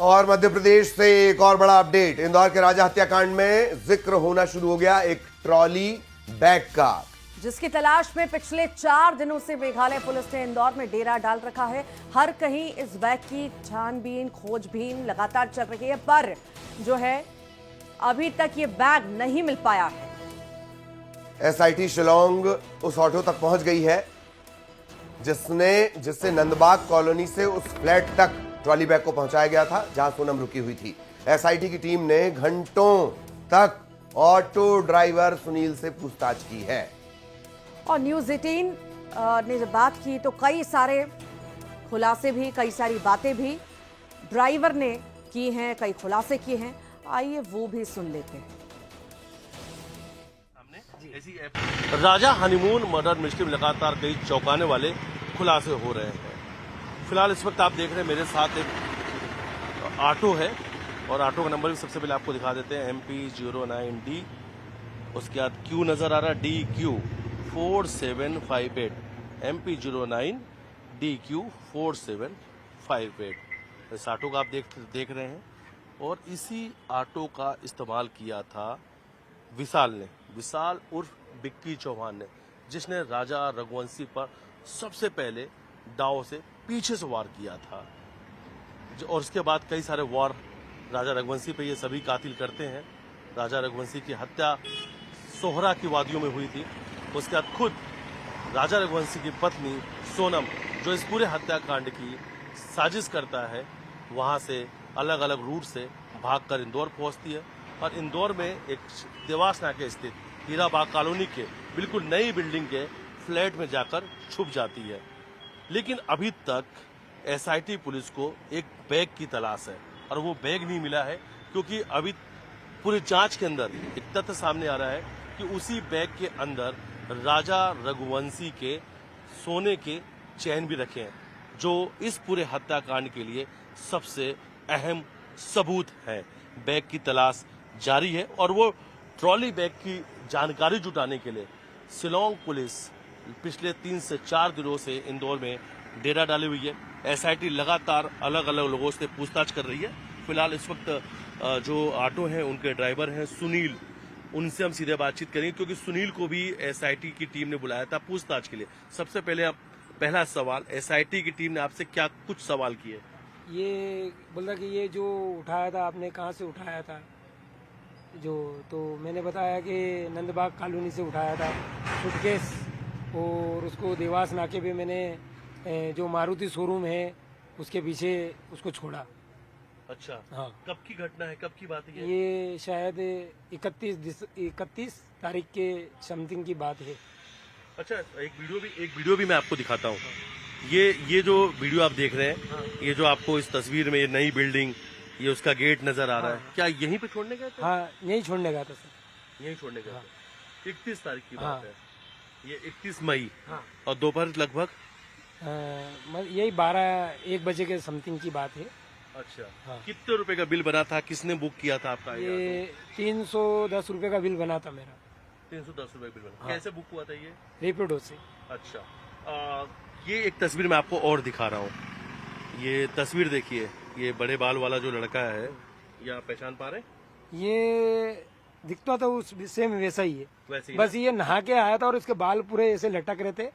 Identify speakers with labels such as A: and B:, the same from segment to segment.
A: और मध्य प्रदेश से एक और बड़ा अपडेट। इंदौर के राजा हत्याकांड में जिक्र होना शुरू हो गया एक ट्रॉली बैग का,
B: जिसकी तलाश में पिछले 4 दिनों से मेघालय पुलिस ने इंदौर में डेरा डाल रखा है। हर कहीं इस बैग की छानबीन खोजबीन लगातार चल रही है, पर जो है अभी तक ये बैग नहीं मिल पाया है।
A: एसआईटी शिलोंग उस ऑटो तक पहुंच गई है जिससे नंदबाग कॉलोनी से उस फ्लैट तक ट्रॉली बैग को पहुंचाया गया था जहां सोनम रुकी हुई थी। एसआईटी की टीम ने घंटों तक ऑटो ड्राइवर सुनील से पूछताछ की है।
B: और न्यूज़ 18 ने जब बात की तो कई सारे खुलासे भी, कई सारी बातें भी ड्राइवर ने की हैं, कई खुलासे किए हैं। आइए वो भी सुन लेते हैं।
C: राजा हनीमून मर्डर मिस्ट्री में लगातार कई चौंकाने वाले खुलासे हो रहे हैं। फिलहाल इस वक्त आप देख रहे हैं मेरे साथ एक ऑटो है और ऑटो का नंबर भी सबसे पहले आपको दिखा देते हैं, MP09D। उसके बाद क्यू नजर आ रहा है, DQ 4758, MP09DQ 4758। इस ऑटो का आप देख रहे हैं और इसी ऑटो का इस्तेमाल किया था विशाल उर्फ बिक्की चौहान ने, जिसने राजा रघुवंशी पर सबसे पहले दाव से पीछे से वार किया था। और उसके बाद कई सारे वार राजा रघुवंशी पे ये सभी कातिल करते हैं। राजा रघुवंशी की हत्या सोहरा की वादियों में हुई थी। उसके बाद खुद राजा रघुवंशी की पत्नी सोनम, जो इस पूरे हत्याकांड की साजिश करता है, वहां से अलग अलग रूट से भागकर इंदौर पहुंचती है और इंदौर में एक देवास नाके स्थित हीराबाग कॉलोनी के बिल्कुल नई बिल्डिंग के फ्लैट में जाकर छुप जाती है। लेकिन अभी तक एसआईटी पुलिस को एक बैग की तलाश है और वो बैग नहीं मिला है, क्योंकि अभी पूरी जांच के अंदर एक तथ्य सामने आ रहा है कि उसी बैग के अंदर राजा रघुवंशी के सोने के चैन भी रखे हैं, जो इस पूरे हत्याकांड के लिए सबसे अहम सबूत है। बैग की तलाश जारी है और वो ट्रॉली बैग की जानकारी जुटाने के लिए शिलोंग पुलिस पिछले 3 से 4 दिनों से इंदौर में डेरा डाली हुई है। एसआईटी लगातार अलग अलग लोगों से पूछताछ कर रही है। फिलहाल इस वक्त जो ऑटो हैं उनके ड्राइवर हैं सुनील, उनसे हम सीधे बातचीत करेंगे, क्योंकि सुनील को भी एसआईटी की टीम ने बुलाया था पूछताछ के लिए। सबसे पहले पहला सवाल, एसआईटी की टीम ने आपसे क्या कुछ सवाल किए?
D: ये बोला कि ये जो उठाया था आपने कहाँ से उठाया था, तो मैंने बताया कि नंदबाग कॉलोनी से उठाया था सूटकेस, और उसको देवास नाके पे मैंने जो मारुति शोरूम है उसके पीछे उसको छोड़ा।
C: अच्छा,
D: हाँ।
C: कब की घटना है, कब की बात है?
D: ये शायद 31 तारीख के समथिंग की बात है।
C: अच्छा, एक वीडियो भी मैं आपको दिखाता हूँ। ये जो वीडियो आप देख रहे हैं,
D: हाँ।
C: ये जो आपको इस तस्वीर में ये नई बिल्डिंग, ये उसका गेट नजर आ रहा है।
D: हाँ।
C: क्या यहीं पे छोड़ने गए थे?
D: हाँ, यहीं छोड़ने गया था सर।
C: यहीं छोड़ने गए
D: हाँ।
C: थे। 31 तारीख की
D: हाँ।
C: बात है, ये 31 मई।
D: हाँ।
C: और दोपहर लगभग
D: यही 12-1 बजे के समथिंग की बात है।
C: अच्छा,
D: हाँ।
C: कितने रुपए का बिल बना था, किसने बुक किया था आपका?
D: ये 310 रुपए का बिल बना था मेरा।
C: 310 रुपए बिल बना।
D: हाँ।
C: कैसे बुक हुआ था ये?
D: रेपिडो से।
C: अच्छा, ये एक तस्वीर मैं आपको और दिखा रहा हूँ। ये तस्वीर देखिए, ये बड़े बाल वाला जो लड़का है, ये आप पहचान पा रहे हैं?
D: ये दिखता था उस सेम वैसा ही है,
C: वैसे ही
D: बस ये नहा के आया था और इसके बाल पूरे ऐसे लटक रहे थे,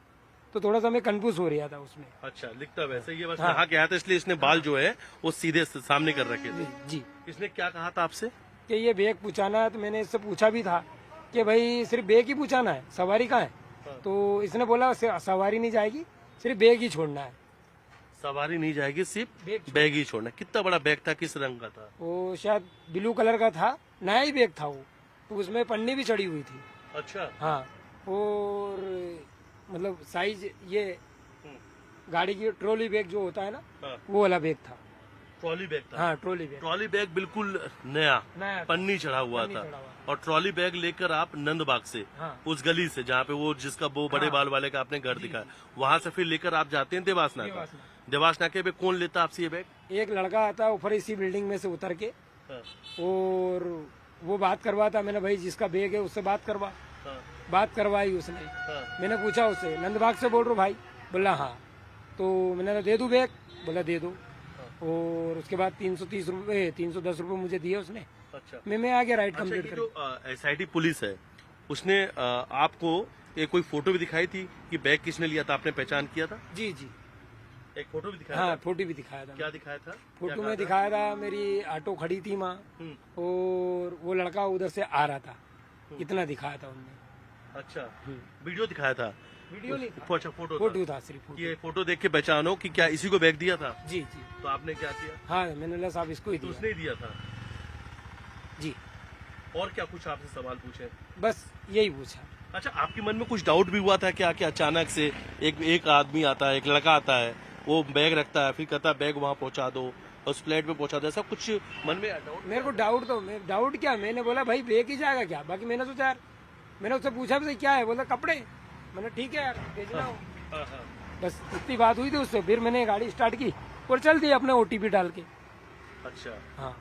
D: तो थोड़ा सा मैं कंफ्यूज हो रहा था उसमें।
C: अच्छा, लिखता वैसे ही है, बस
D: हाँ।
C: नहा के आया था, इसलिए इसने बाल जो है वो सीधे सामने कर रखे थे।
D: जी।
C: इसने क्या कहा था आपसे?
D: कि ये बैग पूछाना है, तो मैंने इससे पूछा भी था कि भाई सिर्फ बैग ही पूछाना है, सवारी कहाँ है?
C: हाँ।
D: तो इसने बोला सवारी नहीं जाएगी, सिर्फ बैग ही छोड़ना है।
C: सवारी नहीं जाएगी, सिर्फ
D: बैग
C: बैग ही छोड़ना। कितना बड़ा बैग था, किस रंग का था?
D: वो शायद ब्लू कलर का था, नया ही बैग था वो, तो उसमें पन्नी भी चढ़ी हुई थी।
C: अच्छा।
D: हाँ, और मतलब साइज ये गाड़ी की ट्रॉली बैग जो होता है ना,
C: हाँ।
D: वो वाला बैग था।
C: ट्रॉली बैग था?
D: हाँ, ट्रॉली बैग।
C: ट्रॉली बैग बिल्कुल नया
D: नया था।
C: पन्नी चढ़ा हुआ
D: पन्नी
C: था।
D: चढ़ा हुआ।
C: और ट्रॉली बैग लेकर आप नंदबाग से,
D: हाँ।
C: उस गली से जहाँ पे वो जिसका वो बड़े
D: हाँ।
C: बाल वाले का आपने घर दिखाया, वहाँ से फिर लेकर आप जाते हैं देवास नाका। देवास नाके पे कौन लेता आपसे ये बैग?
D: एक लड़का आता ऊपर इसी बिल्डिंग में से उतर के,
C: हाँ।
D: और वो बात करवाता। मैंने भाई जिसका बैग है उससे बात करवा।
C: हाँ।
D: बात करवाई उसने।
C: हाँ।
D: मैंने पूछा उससे, नंदबाग से बोल रहा हूँ भाई? बोला हाँ। तो मैंने कहा दे दूं बैग? बोला दे दो। और उसके बाद 330 रुपये 310 रुपये मुझे दिए उसने।
C: अच्छा
D: मैं आ गया राइड
C: अच्छा,
D: कंप्लीट
C: ये
D: कर।
C: जो एसआईटी पुलिस है उसने आपको एक कोई फोटो भी दिखाई थी कि बैग किसने लिया था, आपने पहचान किया था?
D: जी जी
C: एक फोटो भी दिखाया
D: हाँ,
C: था?
D: फोटो भी दिखाया था।
C: क्या दिखाया था?
D: फोटो में दिखाया था मेरी ऑटो खड़ी थी वहाँ और वो लड़का उधर से आ रहा था, इतना दिखाया था उनने।
C: अच्छा, वीडियो दिखाया था?
D: वीडियो नहीं था,
C: अच्छा, फोटो
D: फोटो था सिर्फ फोटो।
C: ये फोटो देख के पहचानो कि क्या इसी को बैग दिया था?
D: जी जी
C: तो आपने क्या किया?
D: हाँ, मैंने बोला साहब इसको ही
C: तो
D: दिया।
C: उसने ही दिया था।
D: जी,
C: और क्या कुछ आपसे सवाल पूछे?
D: बस यही पूछा।
C: अच्छा, आपके मन में कुछ डाउट भी हुआ था क्या कि अचानक से एक आदमी आता है, एक लड़का आता है, वो बैग रखता है, फिर कहता है बैग वहाँ पहुँचा दो, उस फ्लैट में पहुँचा दो, ऐसा कुछ मन में डाउट?
D: मेरे को डाउट क्या, मैंने बोला भाई बैग ही जाएगा क्या, बाकी मैंने सोचा यार, मैंने उससे पूछा भी क्या है, बोला कपड़े। मैंने ठीक है यार भेजना हो। बस इतनी बात हुई थी उससे, फिर मैंने गाड़ी स्टार्ट की और चल दी अपने ओटीपी डाल के।
C: अच्छा,
D: हाँ,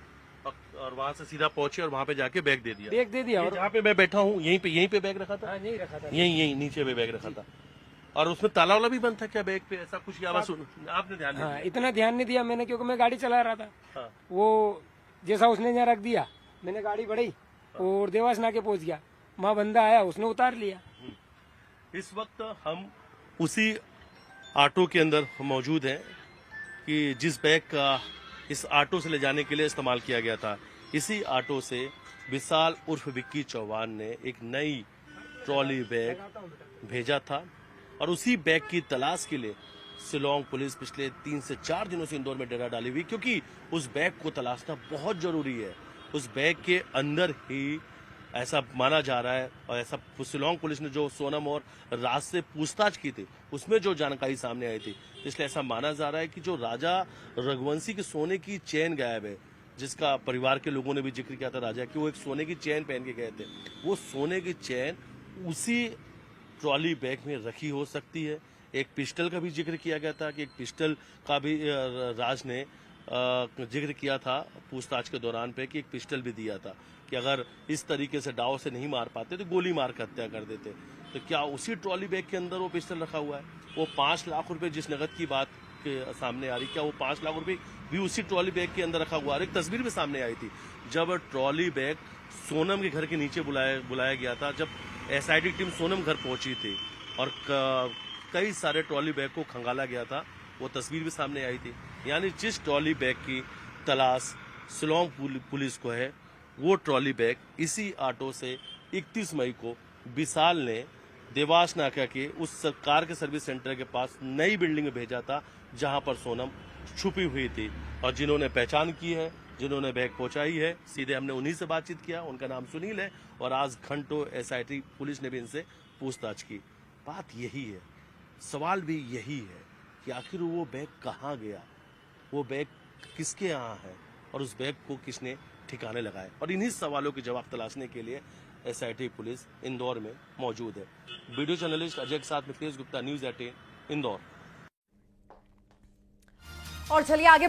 C: और वहाँ से सीधा पहुंचे और वहाँ पे जाके बैग दे दिया?
D: बैग दे दिया।
C: ये
D: और
C: जहाँ पे मैं बैठा हूँ यहीं पे बैग रखा था?
D: हाँ, यही रखा था।
C: यहीं नीचे पे बैग रखा था। और उसमें ताला वाला भी बंद था क्या बैग पे, ऐसा कुछ? या बस आपने ध्यान नहीं
D: हाँ,
C: दिया?
D: इतना ध्यान नहीं दिया मैंने, क्योंकि मैं गाड़ी चला रहा था।
C: हाँ।
D: वो जैसा उसने यहाँ रख दिया, मैंने गाड़ी बढ़ाई और देवास नाके पहुंच गया, वहाँ बंदा आया, उसने उतार लिया।
C: इस वक्त हम उसी ऑटो के अंदर मौजूद हैं कि जिस बैग का इस ऑटो से ले जाने के लिए इस्तेमाल किया गया था। इसी ऑटो से विशाल उर्फ विक्की चौहान ने एक नई ट्रॉली बैग भेजा था और उसी बैग की तलाश के लिए शिलोंग पुलिस पिछले 3 से 4 दिनों से इंदौर में डेरा डाली हुई, क्योंकि उस बैग को तलाशना बहुत जरूरी है। उस बैग के अंदर ही ऐसा माना जा रहा है, और ऐसा शिलोंग पुलिस ने जो सोनम और राज से पूछताछ की थी उसमें जो जानकारी सामने आई थी, इसलिए ऐसा माना जा रहा है कि जो राजा रघुवंशी के सोने की चेन गायब है, जिसका परिवार के लोगों ने भी जिक्र किया था राजा कि वो एक सोने की चेन पहन के गए थे, वो सोने की चेन उसी ट्रॉली बैग में रखी हो सकती है। एक पिस्टल का भी जिक्र किया गया था कि एक पिस्टल का भी राज ने जिक्र किया था पूछताछ के दौरान पे कि एक पिस्टल भी दिया था कि अगर इस तरीके से दाव से नहीं मार पाते तो गोली मार कर हत्या कर देते। तो क्या उसी ट्रॉली बैग के अंदर वो पिस्टल रखा हुआ है? वो 5 लाख रुपए जिस नगद की बात के सामने आ रही, क्या वो 5 लाख रुपए भी उसी ट्रॉली बैग के अंदर रखा हुआ है? एक तस्वीर भी सामने आई थी जब ट्रॉली बैग सोनम के घर के नीचे बुलाया गया था, जब एसआईटी टीम सोनम घर पहुंची थी और कई सारे ट्रॉली बैग को खंगाला गया था, वो तस्वीर भी सामने आई थी। यानी जिस ट्रॉली बैग की तलाश शिलोंग पुलिस को है, वो ट्रॉली बैग इसी ऑटो से 31 मई को विशाल ने देवास नाका के उस सरकार के सर्विस सेंटर के पास नई बिल्डिंग में भेजा था जहां पर सोनम छुपी हुई थी। और जिन्होंने पहचान की है, जिन्होंने बैग पहुंचाई है, सीधे हमने उन्हीं से बातचीत किया। उनका नाम सुनील है और आज घंटों एसआईटी पुलिस ने भी इनसे पूछताछ की। बात यही है, सवाल भी यही है कि आखिर वो बैग कहाँ गया, वो बैग किसके यहाँ है और उस बैग को किसने ठिकाने लगाए। और इन्हीं सवालों के जवाब तलाशने के लिए एसआईटी पुलिस इंदौर में मौजूद है। वीडियो जर्नलिस्ट अजय के साथ में तेज गुप्ता, न्यूज़ 18 इंदौर।
B: और चलिए आगे